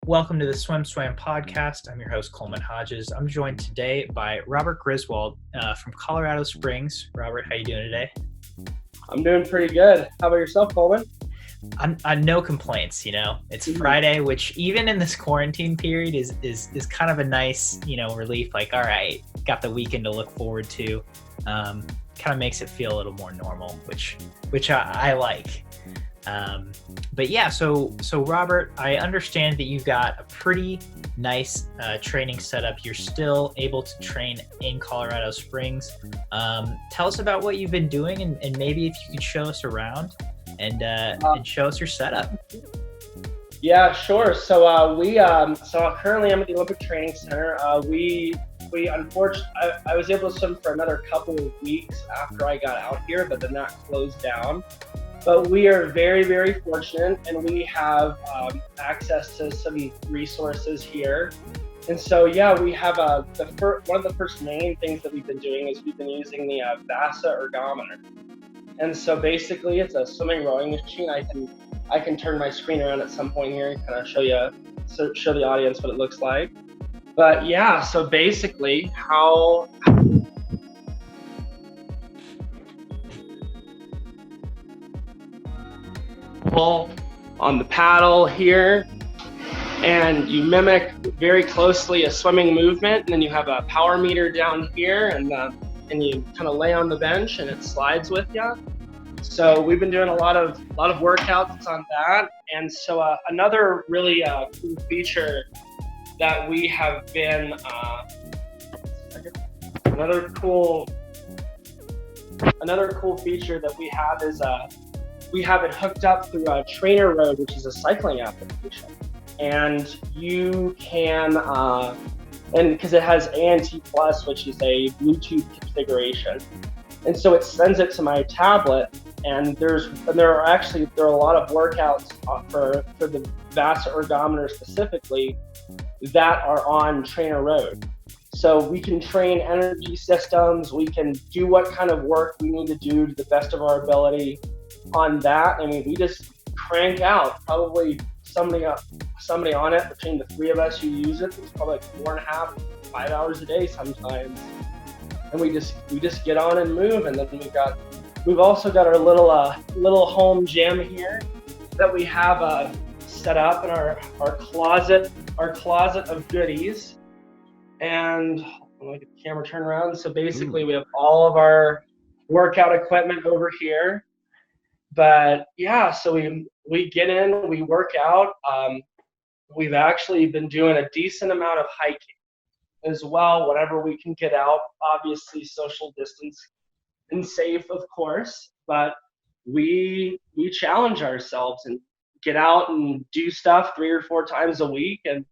Welcome to the SwimSwam podcast. I'm your host, Coleman Hodges. I'm joined today by Robert Griswold from Colorado Springs. Robert, how you doing today? I'm doing pretty good. How about yourself, Coleman? I'm no complaints. It's Friday, which even in this quarantine period is kind of a nice, relief. Like, all right, got the weekend to look forward to. Kind of makes it feel a little more normal, which I like. But yeah, so Robert, I understand that you've got a pretty nice training setup. You're still able to train in Colorado Springs. Tell us about what you've been doing, and maybe if you could show us around and show us your setup. Yeah, sure. So currently I'm at the Olympic Training Center. We unfortunately, I was able to swim for another couple of weeks after I got out here, but then that closed down. But we are very, very fortunate, and we have access to some resources here. And so, yeah, we have one of the first main things that we've been doing is we've been using the VASA ergometer. And so basically, it's a swimming rowing machine. I can turn my screen around at some point here and kind of show the audience what it looks like. But yeah, so basically how on the paddle here, and you mimic very closely a swimming movement, and then you have a power meter down here, and you kind of lay on the bench and it slides with you. So we've been doing a lot of workouts on that. And so another really cool feature that we have been another cool feature that we have is we have it hooked up through a Trainer Road, which is a cycling application. And you can, and because it has ANT Plus, which is a Bluetooth configuration. And so it sends it to my tablet, and there are a lot of workouts for the VASA ergometer specifically that are on Trainer Road. So we can train energy systems, we can do what kind of work we need to do to the best of our ability on that. I mean, we just crank out probably somebody on it. Between the three of us who use it, it's probably like 4.5, 5 hours a day sometimes. And we just get on and move. And then we've also got our little home gym here that we have set up in our closet of goodies. And I'm gonna get the camera turn around. So basically we have all of our workout equipment over here. But yeah, so we get in, we work out. We've actually been doing a decent amount of hiking as well, whenever we can get out. Obviously, social distance and safe, of course. But we challenge ourselves and get out and do stuff 3 or 4 times a week, and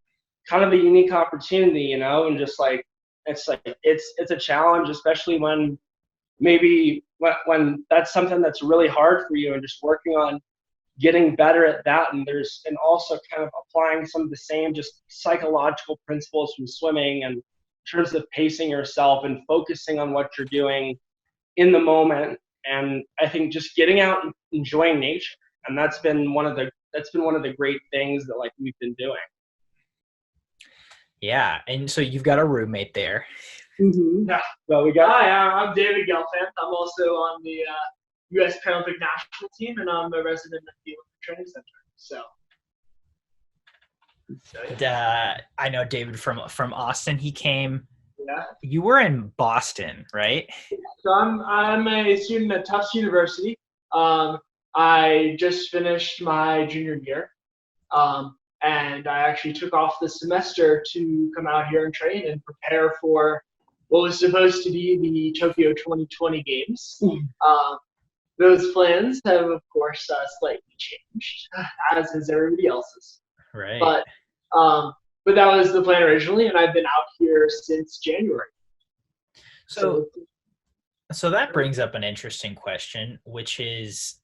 kind of a unique opportunity, and just like it's a challenge, especially when that's something that's really hard for you, and just working on getting better at that. And also kind of applying some of the same just psychological principles from swimming, and in terms of pacing yourself and focusing on what you're doing in the moment. And I think just getting out and enjoying nature. And that's been one of the great things that we've been doing. Yeah, and so you've got a roommate there. Mm-hmm. Yeah. Well, Hi, I'm David Gelfand. I'm also on the U.S. Paralympic national team, and I'm a resident at the Olympic Training Center. So I know David from Austin. He came. Yeah. You were in Boston, right? So I'm a student at Tufts University. I just finished my junior year, and I actually took off the semester to come out here and train and prepare for what was supposed to be the Tokyo 2020 Games. Those plans have, of course, slightly changed, as has everybody else's. Right. But that was the plan originally, and I've been out here since January. So that brings up an interesting question, which is,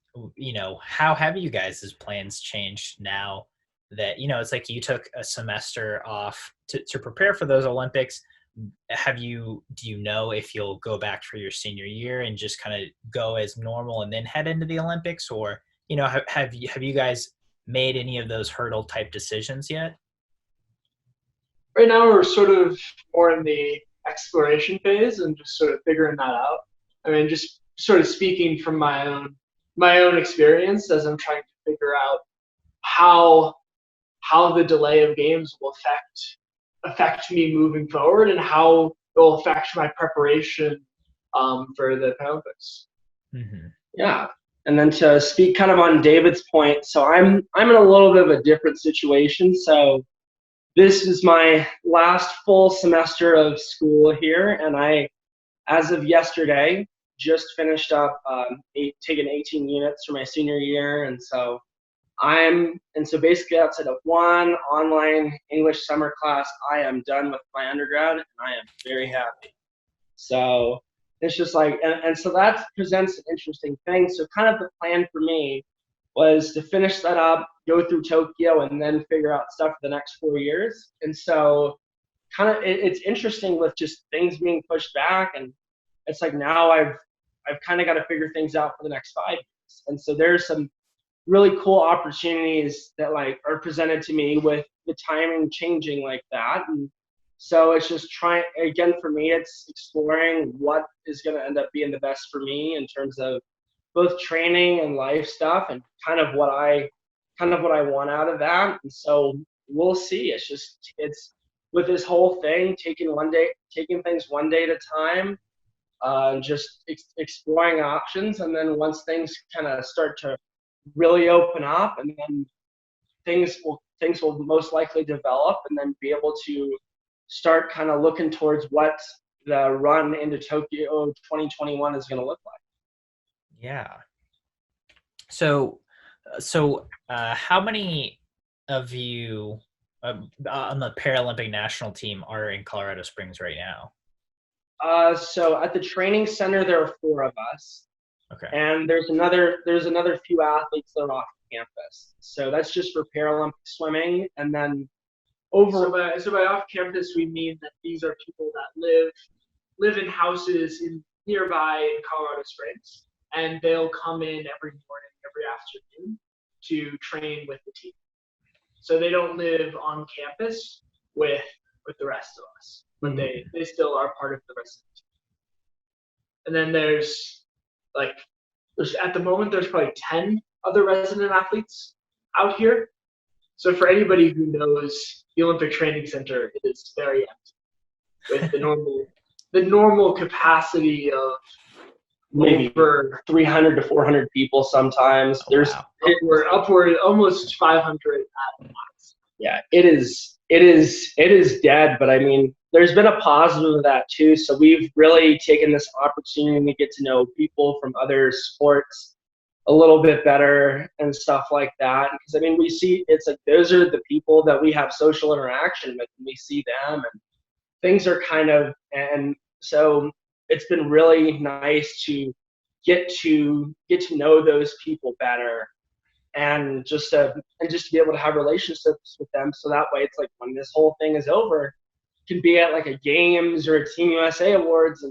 how have you guys' plans changed now that, it's like you took a semester off to prepare for those Olympics? Do you know if you'll go back for your senior year and just kind of go as normal and then head into the Olympics? Or, have you guys made any of those hurdle type decisions yet? right now we're sort of more in the exploration phase and just sort of figuring that out. I mean, just sort of speaking from my own experience as I'm trying to figure out how how the delay of games will affect me moving forward and how it will affect my preparation for the Paralympics. Mm-hmm. Yeah. And then to speak kind of on David's point, so I'm in a little bit of a different situation. So this is my last full semester of school here, and I, as of yesterday, just finished up taking 18 units for my senior year, and so basically outside of one online English summer class, I am done with my undergrad, and I am very happy. So it's just like, and so that presents an interesting thing. So kind of the plan for me was to finish that up, go through Tokyo, and then figure out stuff for the next 4 years. And so kind of it's interesting with just things being pushed back, and it's like now I've kind of got to figure things out for the next 5 years. And so there's some really cool opportunities that like are presented to me with the timing changing like that. And so it's just trying, again, for me, it's exploring what is going to end up being the best for me in terms of both training and life stuff, and kind of what I want out of that. And so we'll see. It's with this whole thing, taking things one day at a time, just exploring options. And then once things kind of start to really open up, and then things will most likely develop, and then be able to start kind of looking towards what the run into Tokyo 2021 is going to look like. Yeah. So how many of you on the Paralympic national team are in Colorado Springs right now? So at the training center, there are 4 of us. Okay. And there's another few athletes that are off campus. So that's just for Paralympic swimming. And then so by off campus, we mean that these are people that live in houses nearby in Colorado Springs, and they'll come in every morning, every afternoon to train with the team. So they don't live on campus with the rest of us, but they still are part of the rest of the team. And then there's at the moment there's probably 10 other resident athletes out here. So for anybody who knows, the Olympic Training Center is very empty, with the normal capacity of maybe over 300 to 400 people sometimes. There's upward almost 500 at once. Yeah, it is dead, but I mean, there's been a positive of that too. So we've really taken this opportunity to get to know people from other sports a little bit better and stuff like that. Because I mean, we see it's like those are the people that we have social interaction with, and we see them, and things are and so it's been really nice to get to know those people better, and just to be able to have relationships with them. So that way, it's like when this whole thing is over, can be at like a games or a Team USA Awards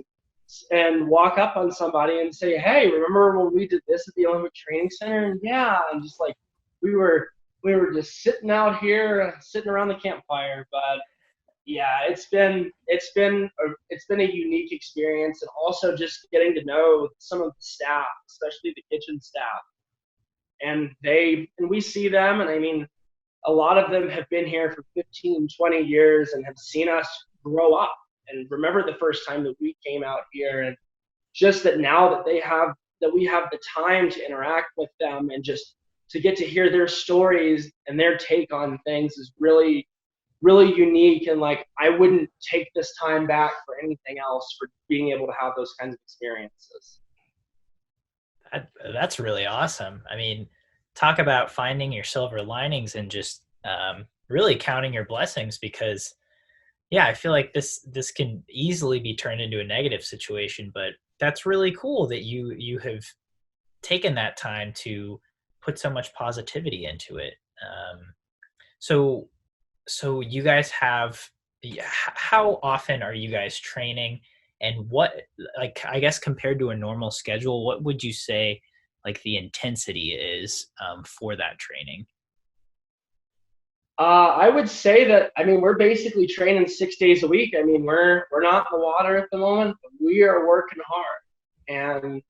and walk up on somebody and say, hey, remember when we did this at the Olympic Training Center? And yeah, and just like we were just sitting out here, sitting around the campfire. But yeah, it's been a unique experience, and also just getting to know some of the staff, especially the kitchen staff. And we see them, and I mean, a lot of them have been here for 15, 20 years and have seen us grow up and remember the first time that we came out here. And just that now that we have the time to interact with them and just to get to hear their stories and their take on things is really, really unique. And like, I wouldn't take this time back for anything else, for being able to have those kinds of experiences. That's really awesome. I mean, talk about finding your silver linings and just really counting your blessings, because yeah, I feel like this can easily be turned into a negative situation, but that's really cool that you have taken that time to put so much positivity into it. So you guys how often are you guys training, and what, like, I guess compared to a normal schedule, what would you say like the intensity is for that training? I would say that, I mean, we're basically training 6 days a week. I mean, we're not in the water at the moment, but we are working hard. And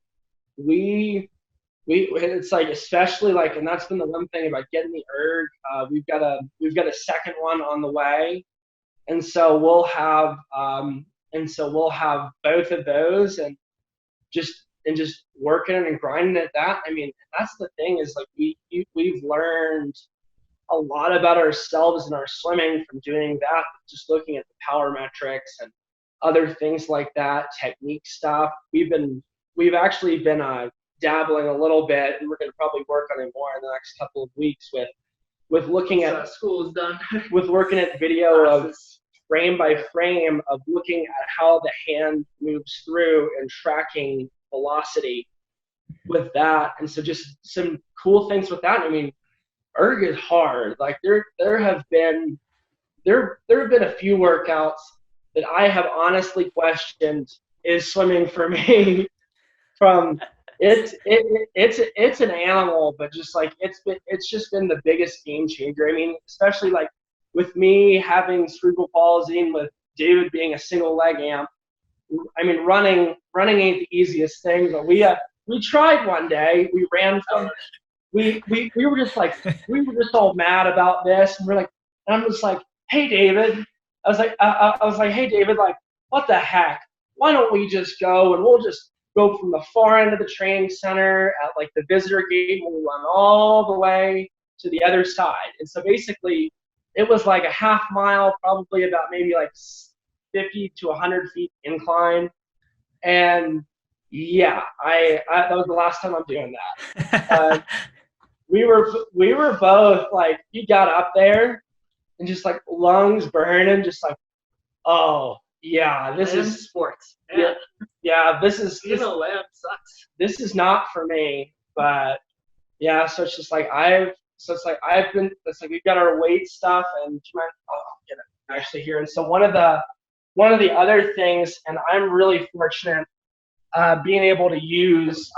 it's like, especially like, and that's been the one thing about getting the erg. We've got a second one on the way. And so we'll have both of those and just working and grinding at that. I mean, that's the thing is like we've learned a lot about ourselves and our swimming from doing that, just looking at the power metrics and other things like that, technique stuff. We've actually been dabbling a little bit, and we're going to probably work on it more in the next couple of weeks with looking at school is done. with working at video of frame by frame of looking at how the hand moves through and tracking velocity with that. And so just some cool things with that. I mean, erg is hard. Like there have been a few workouts that I have honestly questioned, is swimming for me? From it's an animal, but just like it's just been the biggest game changer. I mean, especially like with me having cerebral palsy and with David being a single leg amp. I mean, running ain't the easiest thing, but we tried one day. We ran from we were just like we were just all mad about this, and we're like, and I'm just like, hey David, I was like, hey David, like what the heck? Why don't we just go and we'll just go from the far end of the training center at like the visitor gate, and we'll run all the way to the other side. And so basically, it was like a half mile, probably about maybe like 50 to 100 feet incline, and yeah, I that was the last time I'm doing that. We were both like, you got up there and just like lungs burning, just like, oh yeah, this is sports. Yeah, this is sucks. This is not for me. But yeah, so it's just like we've got our weight stuff, and actually here. And so one of the other things, and I'm really fortunate being able to use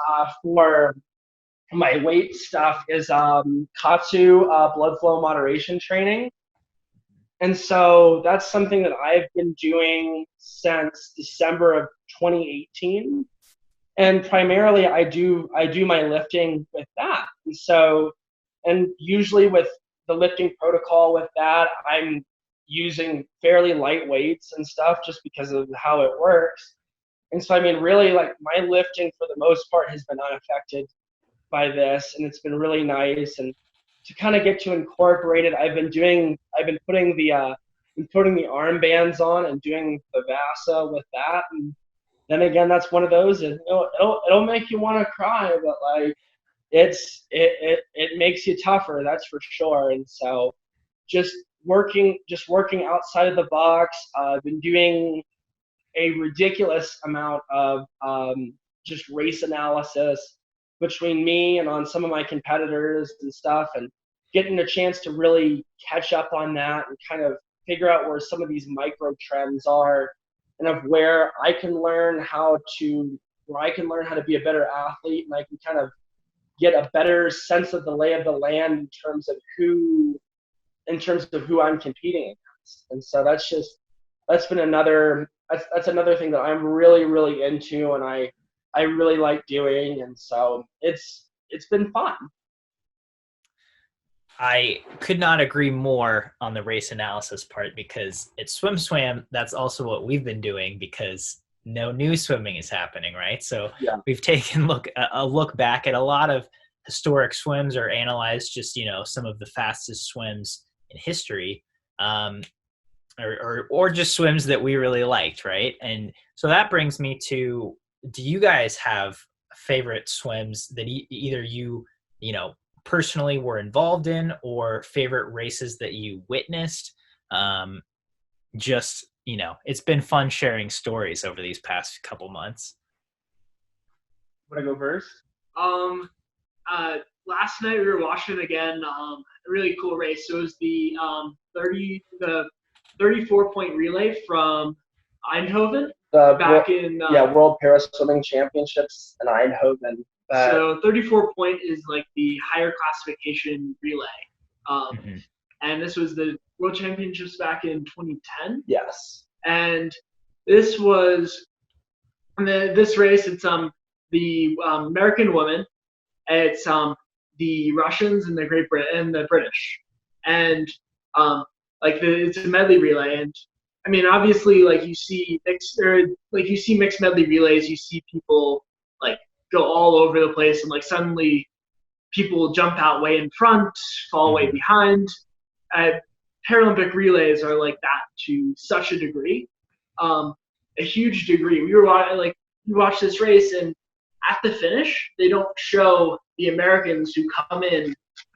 for my weight stuff is Katsu blood flow moderation training. And so that's something that I've been doing since December of 2018. And primarily I do my lifting with that. And so, and usually with the lifting protocol with that, I'm using fairly light weights and stuff just because of how it works. And so, I mean, really like my lifting for the most part has been unaffected by this, and it's been really nice. And to kind of get to incorporate it, I've been putting the armbands on and doing the Vasa with that. And then again, that's one of those, and it'll make you want to cry, but like it makes you tougher, that's for sure. And so just working outside of the box. I've been doing a ridiculous amount of just race analysis between me and on some of my competitors and stuff, and getting a chance to really catch up on that and kind of figure out where some of these micro trends are, and of where I can learn how to be a better athlete, and I can kind of get a better sense of the lay of the land in terms of who I'm competing against. And so that's another thing that I'm really, really into, and I really like doing, and so it's been fun. I could not agree more on the race analysis part, because at SwimSwam, that's also what we've been doing, because no new swimming is happening, right? So yeah, we've taken a look back at a lot of historic swims, or analyzed just, some of the fastest swims in history, or just swims that we really liked, right? And so that brings me to, do you guys have favorite swims that either you personally were involved in, or favorite races that you witnessed? Just, it's been fun sharing stories over these past couple months. Want to go first? Last night we were watching again, a really cool race. So it was the 34-point relay from Eindhoven. World Para Swimming Championships in Eindhoven. So 34-point is like the higher classification relay. and this was the World Championships back in 2010. Yes. And this was this race. It's the American women. It's the Russians and the Great Britain and the British, and it's a medley relay. And I mean, obviously, like you see mixed medley relays, you see people like go all over the place, and like suddenly people jump out way in front, fall way behind. Paralympic relays are like that to such a degree, a huge degree. We watched this race, and at the finish, they don't show the Americans who come in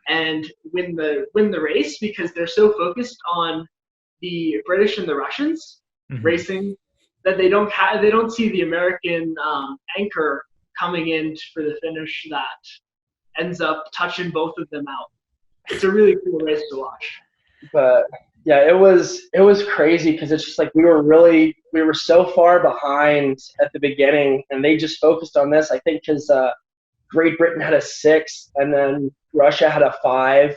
and win the race because they're so focused on the British and the Russians racing that they don't see the American anchor coming in for the finish that ends up touching both of them out. It's a really cool race to watch. But yeah, it was crazy because it's just like we were so far behind at the beginning, and they just focused on this. I think because Great Britain had a 6, and then Russia had a 5,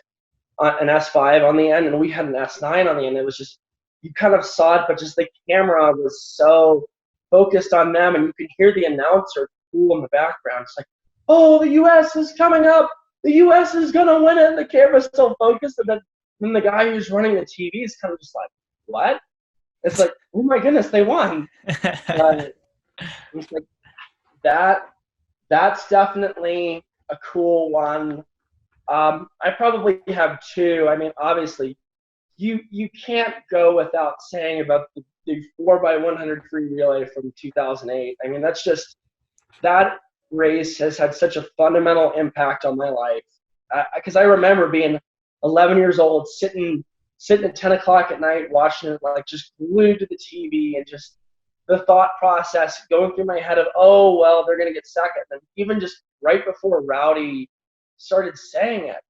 an S5 on the end, and we had an S9 on the end. It was just, you kind of saw it, but just the camera was so focused on them, and you could hear the announcer cool in the background. It's like, oh, the U.S. is coming up. The U.S. is gonna win it. And the camera's still focused, and then the guy who's running the TV is kind of just like, what? It's like, oh my goodness, they won. It's like that's definitely a cool one. I probably have 2. I mean, obviously, you can't go without saying about the 4x100 free relay from 2008. I mean, that race has had such a fundamental impact on my life. Because I remember being 11 years old, sitting at 10 o'clock at night, watching it, like just glued to the TV, and just the thought process going through my head of, oh, well, they're going to get second. And even just right before Rowdy started saying it,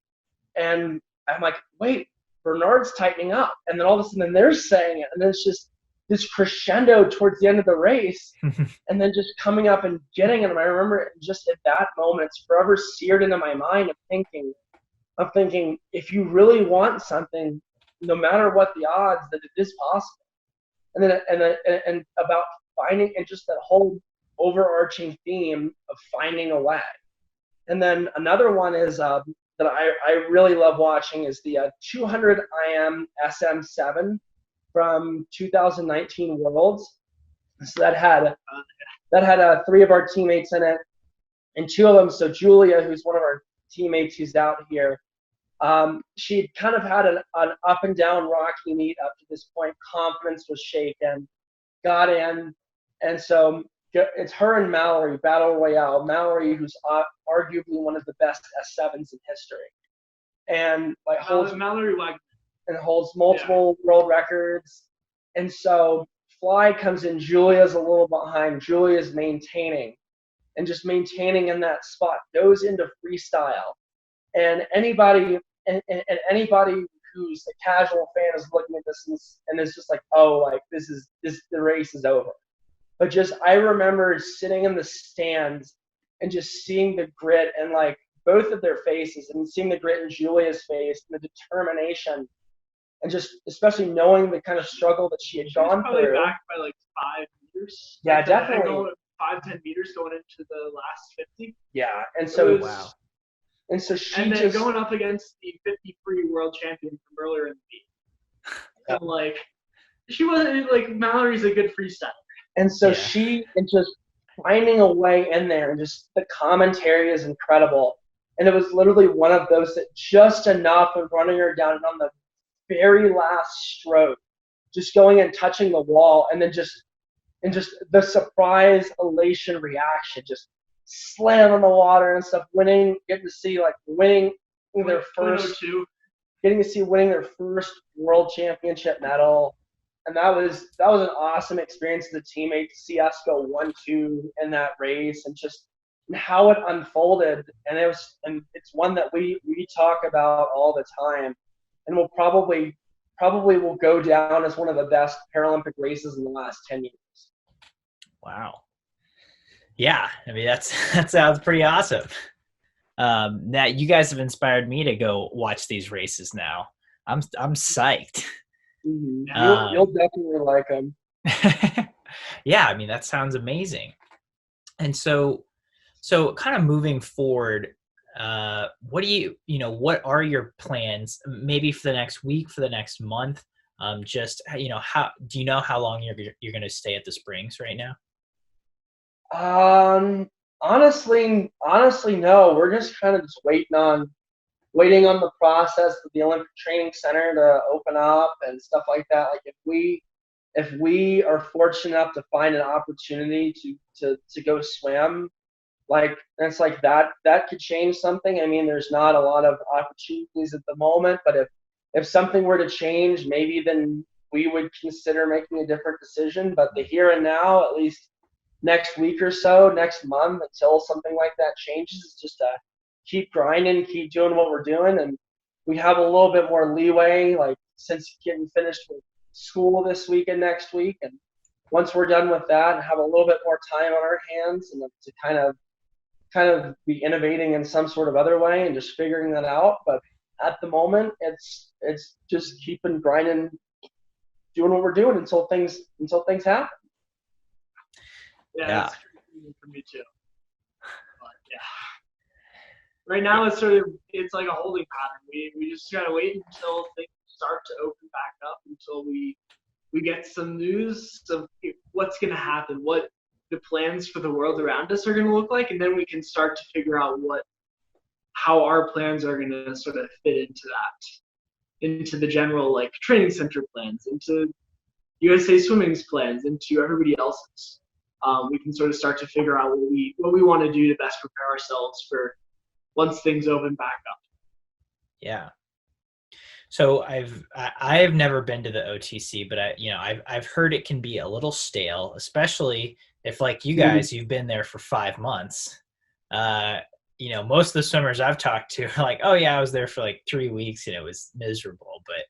and I'm like, wait, Bernard's tightening up. And then all of a sudden they're saying it, and then it's just this crescendo towards the end of the race, and then just coming up and getting it. And I remember it just at that moment, it's forever seared into my mind of thinking, if you really want something, no matter what the odds, that it is possible. And about finding, and just that whole overarching theme of finding a way. And then another one is that I really love watching is the 200 IM SM7 from 2019 Worlds. So that had 3 of our teammates in it, and 2 of them. So Julia, who's one of our teammates who's out here, she'd kind of had an up and down rocky meet up to this point. Confidence was shaken, got in, and so it's her and Mallory, Battle Royale. Mallory, who's arguably one of the best S7s in history, and like holds multiple world records. And so Fly comes in, Julia's a little behind. Julia's maintaining in that spot, goes into freestyle. And anybody who's a casual fan is looking at this and it's just like, oh, like the race is over. But just, I remember sitting in the stands and just seeing the grit and like both of their faces, and seeing the grit in Julia's face and the determination, and just especially knowing the kind of struggle that she had gone through. Back by like 5 meters. Yeah, definitely. 5-10 meters going into the last 50. Yeah, and so wow. And so she and then going up against the 50-free world champion from earlier in the meet. Yeah. So like, she wasn't like, Mallory's a good freestyler. And so she, and just finding a way in there, and just the commentary is incredible. And it was literally one of those that just enough of running her down, and on the very last stroke, just going and touching the wall, and then just the surprise, elation reaction, just slam on the water and stuff, winning their first world championship medal. And that was an awesome experience as a teammate to see us go 1-2 in that race, and just how it unfolded. And it's one that we talk about all the time, and will probably will go down as one of the best Paralympic races in the last 10 years. Wow. Yeah, I mean, that sounds pretty awesome. Now, you guys have inspired me to go watch these races now. I'm psyched. Mm-hmm. You'll Um, definitely like them. yeah, I mean that sounds amazing. And so kind of moving forward, what do what are your plans maybe for the next week, for the next month? Just, how do you know how long you're going to stay at the Springs right now? Honestly, no. We're just kind of just waiting on the process of the Olympic Training Center to open up and stuff like that. Like if we are fortunate enough to find an opportunity to go swim, like it's like that could change something. I mean, there's not a lot of opportunities at the moment, but if something were to change, maybe then we would consider making a different decision. But the here and now, at least next week or so, next month, until something like that changes, is just to keep grinding, keep doing what we're doing, and we have a little bit more leeway, like since getting finished with school this week and next week, and once we're done with that, have a little bit more time on our hands and to kind of be innovating in some sort of other way and just figuring that out. But at the moment, it's just keeping grinding, doing what we're doing until things happen. Yeah, Yeah. that's crazy for me too. But yeah, right now it's like a holding pattern. We just gotta wait until things start to open back up, until we get some news of what's gonna happen, what the plans for the world around us are gonna look like, and then we can start to figure out how our plans are gonna sort of fit into that, into the general like training center plans, into USA Swimming's plans, into everybody else's. We can sort of start to figure out what we want to do to best prepare ourselves for once things open back up. Yeah. So I've never been to the OTC, but I've heard it can be a little stale, especially if, like you guys, you've been there for 5 months. Most of the swimmers I've talked to are like, oh yeah, I was there for like 3 weeks and it was miserable. But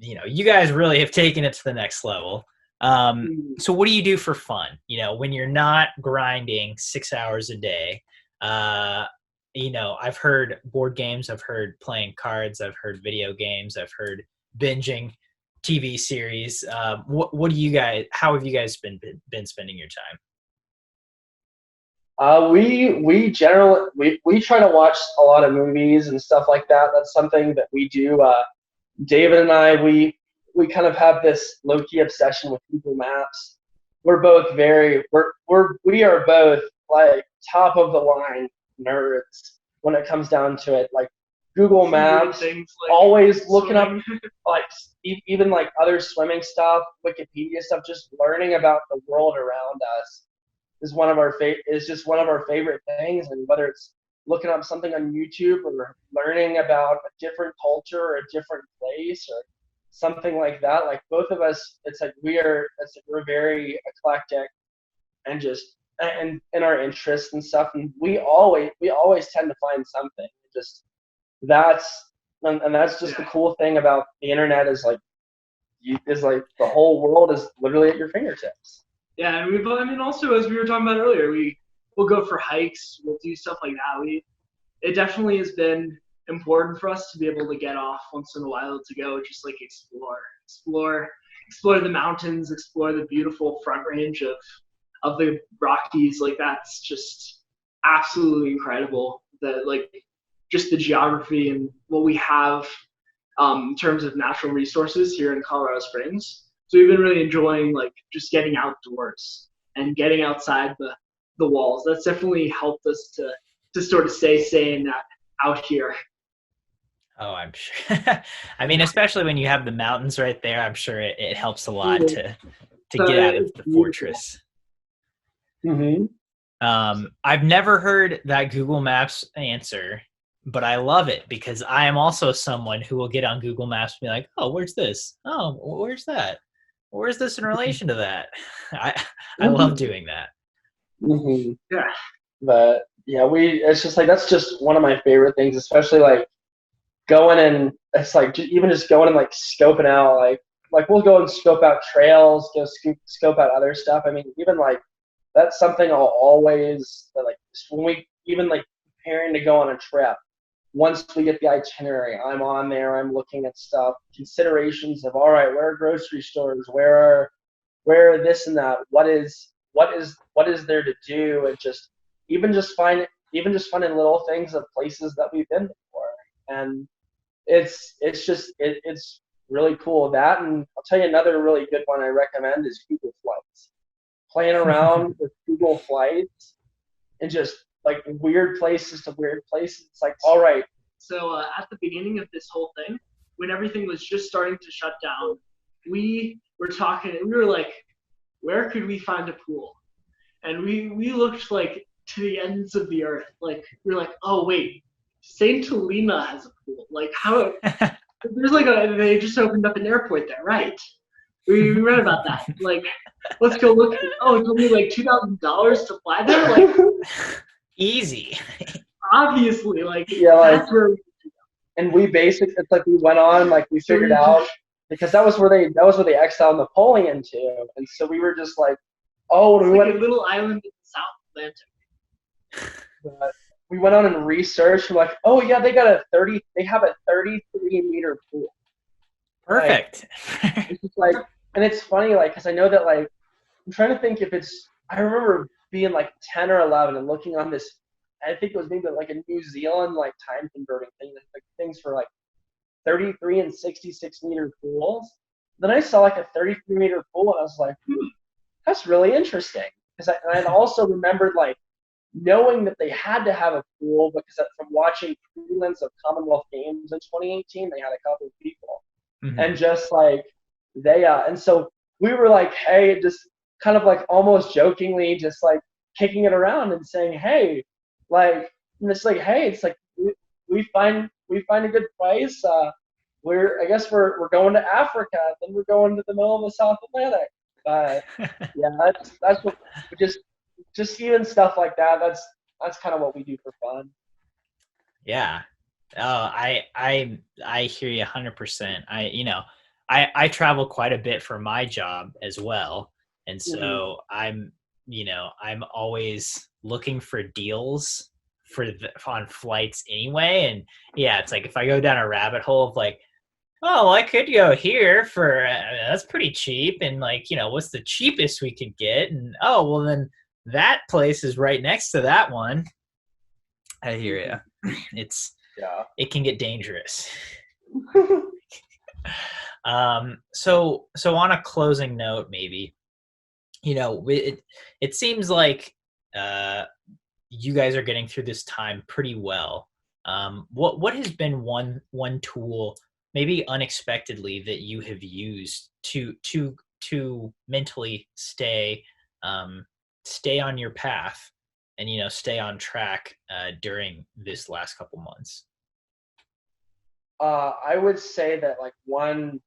you guys really have taken it to the next level. So what do you do for fun? When you're not grinding 6 hours a day. I've heard board games, I've heard playing cards, I've heard video games, I've heard binging TV series. What do you guys? How have you guys been spending your time? We generally we try to watch a lot of movies and stuff like that. That's something that we do. David and I, we kind of have this low key obsession with Google Maps. We're both we are both like top of the line nerds when it comes down to it. Like Google Maps, Things like always looking up swimming. like even like other swimming stuff, Wikipedia stuff, just learning about the world around us is just one of our favorite things. And whether it's looking up something on YouTube or learning about a different culture or a different place or something like that, like both of us, we're very eclectic and just and in our interests and stuff, and we always tend to find something. Just that's and that's just the cool thing about the internet is like the whole world is literally at your fingertips. Yeah, and I mean, also as we were talking about earlier, we'll go for hikes, we'll do stuff like that. It definitely has been important for us to be able to get off once in a while to go just like explore the mountains, explore the beautiful front range of the Rockies. Like that's just absolutely incredible. That like just the geography and what we have in terms of natural resources here in Colorado Springs. So we've been really enjoying like just getting outdoors and getting outside the walls. That's definitely helped us to sort of stay sane out here. Oh, I'm sure. I mean, especially when you have the mountains right there, I'm sure it helps a lot to get out of the fortress. Mm-hmm. I've never heard that Google Maps answer, but I love it because I am also someone who will get on Google Maps and be like, oh, where's this? Oh, where's that? Where's this in relation to that? I love doing that. Mm-hmm. Yeah. But yeah, it's just like that's just one of my favorite things, especially like going and it's like even just going and like scoping out like we'll go and scope out trails, go scope out other stuff. I mean, even like that's something I'll always like when we even like preparing to go on a trip. once we get the itinerary, I'm on there, I'm looking at stuff, considerations of, all right, where are grocery stores, where are this and that, what is there to do, and just finding little things of places that we've been before. And it's really cool. That, and I'll tell you another really good one I recommend is Google Flights. Playing around with Google Flights and just like weird places to weird places. It's like, all right. So at the beginning of this whole thing, when everything was just starting to shut down, we were talking, we were like, where could we find a pool? And we looked like to the ends of the earth. Like, we were like, oh wait, St. Helena has a pool. Like, how, there's like they just opened up an airport there, right? We read about that. Like, let's go look. Oh, it's only like $2,000 to fly there. Like, easy. Obviously, like, yeah, like, that's where. And we basically, it's like we went on, like we figured out, because that was where they exiled Napoleon to, and so we were just like, oh, it's like a little island in the South Atlantic. We went on and researched. We're like, oh yeah, they have a 33-meter pool. Perfect. Like, it's just like, and it's funny, like, because I know that, like, I'm trying to think if it's, I remember being like 10 or 11 and looking on this, I think it was maybe like a New Zealand like time converting thing, like things for like 33 and 66-meter pools. Then I saw like a 33-meter pool and I was like, that's really interesting. Because I also remembered like knowing that they had to have a pool because from watching prelims of Commonwealth Games in 2018, they had a couple of people. Mm-hmm. And just like and so we were like, hey, just kind of like almost jokingly just like kicking it around and saying, hey, like, and it's like, hey, it's like we find a good price. I guess we're going to Africa, then we're going to the middle of the South Atlantic. Yeah, that's what just even stuff like that. That's kind of what we do for fun. Yeah. Oh, I hear you 100%. I travel quite a bit for my job as well, and so I'm always looking for deals on flights anyway. And yeah, it's like if I go down a rabbit hole of like, oh, I could go here for that's pretty cheap, and like, what's the cheapest we could get? And oh, well then that place is right next to that one. I hear you. It can get dangerous. So on a closing note, maybe, it seems like you guys are getting through this time pretty well. What has been one tool, maybe unexpectedly, that you have used to mentally stay on your path and stay on track during this last couple months? I would say that like one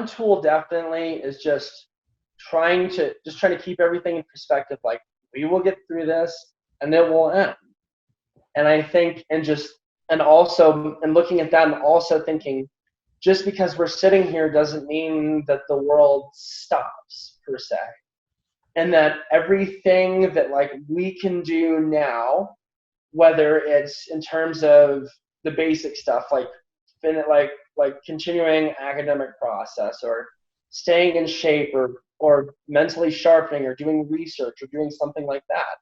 tool definitely is just trying to keep everything in perspective. Like, we will get through this and it will end. And I think, and looking at that and also thinking, just because we're sitting here doesn't mean that the world stops per se. And that everything that like we can do now, whether it's in terms of the basic stuff like continuing academic process or staying in shape or mentally sharpening or doing research or doing something like that.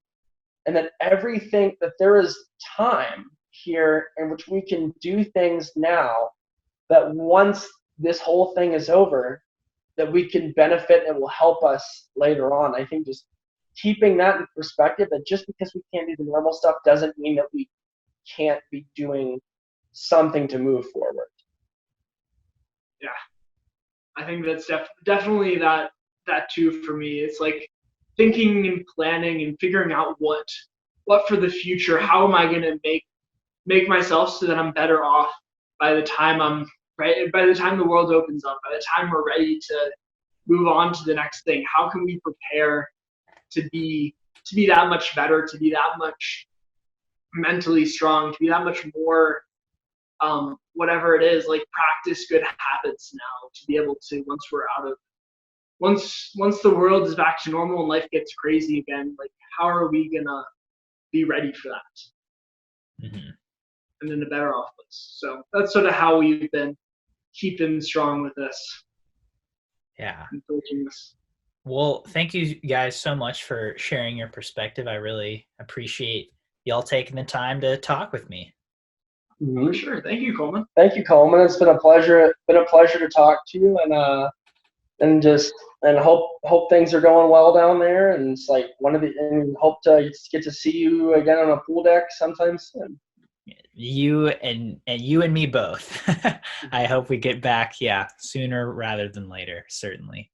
And that that there is time here in which we can do things now that once this whole thing is over, that we can benefit and will help us later on. I think just keeping that in perspective, that just because we can't do the normal stuff doesn't mean that we can't be doing something to move forward. Yeah, I think that's definitely that too for me. It's like thinking and planning and figuring out what for the future. How am I going to make myself so that I'm better off by the time by the time the world opens up, by the time we're ready to move on to the next thing. How can we prepare to be that much better, to be that much mentally strong, to be that much more whatever it is, like practice good habits now, to be able to, once the world is back to normal and life gets crazy again, like how are we gonna be ready for that? Mm-hmm. and in a better off place. So that's sort of how we've been keeping strong with this. Yeah. And coaching this. Well, thank you guys so much for sharing your perspective. I really appreciate y'all taking the time to talk with me. Mhm. For sure. Thank you, Coleman. Thank you, Coleman. It's been a pleasure. Been a pleasure to talk to you, and hope things are going well down there. And it's like and hope to get to see you again on a pool deck sometime soon. You and me both. I hope we get back, sooner rather than later, certainly.